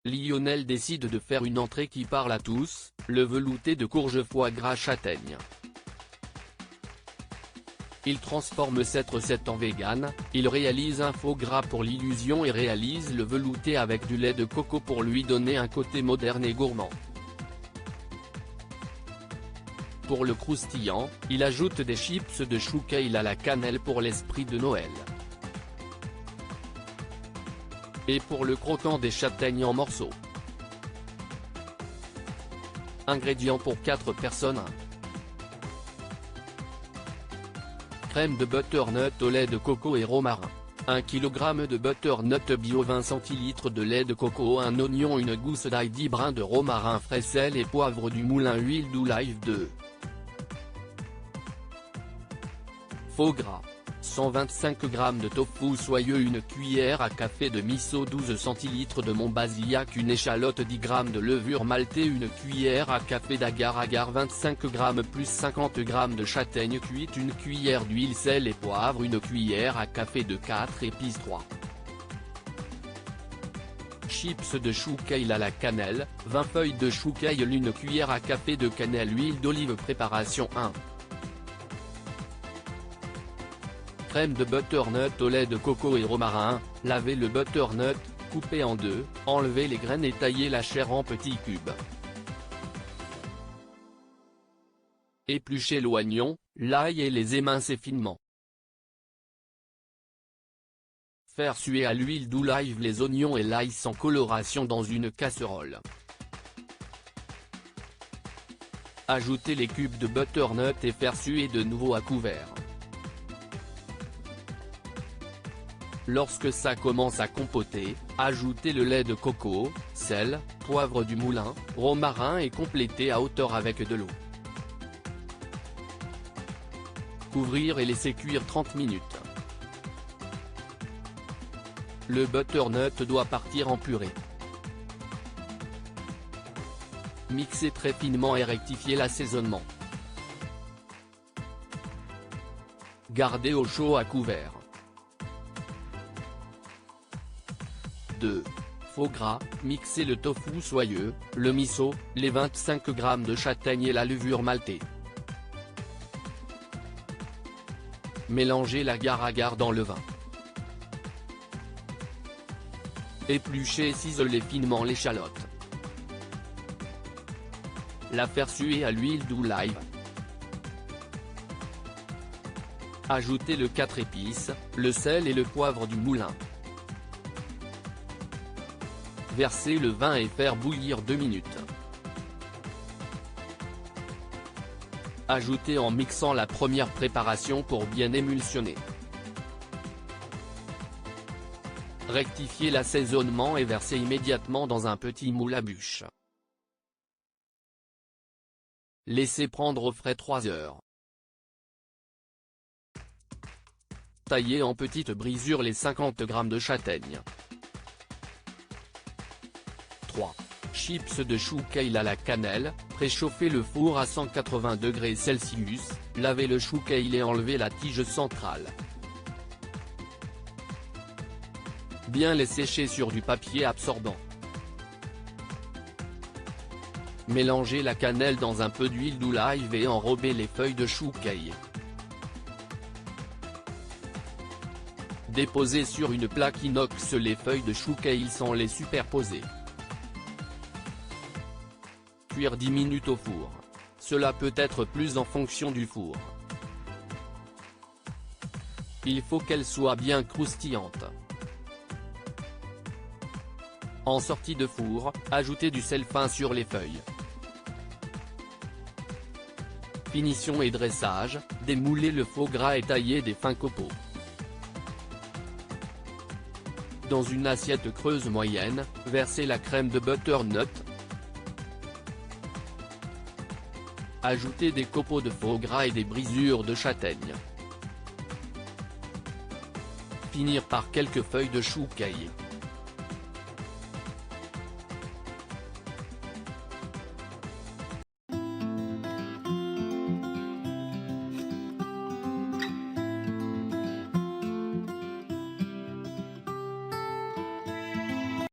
Lionel décide de faire une entrée qui parle à tous, le velouté de courge foie gras châtaigne. Il transforme cette recette en vegan, il réalise un faux gras pour l'illusion et réalise le velouté avec du lait de coco pour lui donner un côté moderne et gourmand. Pour le croustillant, il ajoute des chips de chou kale à la cannelle pour l'esprit de Noël. Et pour le croquant, des châtaignes en morceaux. Ingrédients pour 4 personnes. Crème de butternut au lait de coco et romarin. 1 kg de butternut bio, 20 cl de lait de coco, un oignon, une gousse d'ail, 10 brins de romarin frais, sel et poivre du moulin, huile d'olive 2. Faux gras. 125 g de tofu soyeux, une cuillère à café de miso, 12 cl de Montbazillac, une échalote, 10 g de levure maltée, une cuillère à café d'agar-agar, 25 g plus 50 g de châtaigne cuite, une cuillère d'huile, sel et poivre, une cuillère à café de 4 épices 3. Chips de chou kale à la cannelle, 20 feuilles de chou kale, une cuillère à café de cannelle, huile d'olive. Préparation 1. Crème de butternut au lait de coco et romarin. Lavez le butternut, coupez en deux, enlevez les graines et taillez la chair en petits cubes. Épluchez l'oignon, l'ail et les émincez finement. Faire suer à l'huile d'olive les oignons et l'ail sans coloration dans une casserole. Ajoutez les cubes de butternut et faire suer de nouveau à couvert. Lorsque ça commence à compoter, ajoutez le lait de coco, sel, poivre du moulin, romarin et complétez à hauteur avec de l'eau. Couvrir et laisser cuire 30 minutes. Le butternut doit partir en purée. Mixez très finement et rectifiez l'assaisonnement. Gardez au chaud à couvert. 2. Faux gras, mixez le tofu soyeux, le miso, les 25 g de châtaigne et la levure maltée. Mélangez l'agar-agar dans le vin. Épluchez et ciselez finement l'échalote. La faire suer à l'huile d'olive. Ajoutez le 4 épices, le sel et le poivre du moulin. Versez le vin et faire bouillir 2 minutes. Ajoutez en mixant la première préparation pour bien émulsionner. Rectifiez l'assaisonnement et versez immédiatement dans un petit moule à bûche. Laissez prendre au frais 3 heures. Taillez en petites brisures les 50 g de châtaigne. 3. Chips de chou kale à la cannelle, préchauffez le four à 180 degrés Celsius, lavez le chou kale et enlevez la tige centrale. Bien les sécher sur du papier absorbant. Mélangez la cannelle dans un peu d'huile d'olive et enrobez les feuilles de chou kale. Déposez sur une plaque inox les feuilles de chou kale sans les superposer. Cuire 10 minutes au four. Cela peut être plus en fonction du four. Il faut qu'elle soit bien croustillante. En sortie de four, ajoutez du sel fin sur les feuilles. Finition et dressage, démoulez le faux gras et taillez des fins copeaux. Dans une assiette creuse moyenne, versez la crème de butternut. Ajoutez des copeaux de faux gras et des brisures de châtaigne. Finir par quelques feuilles de chou kale.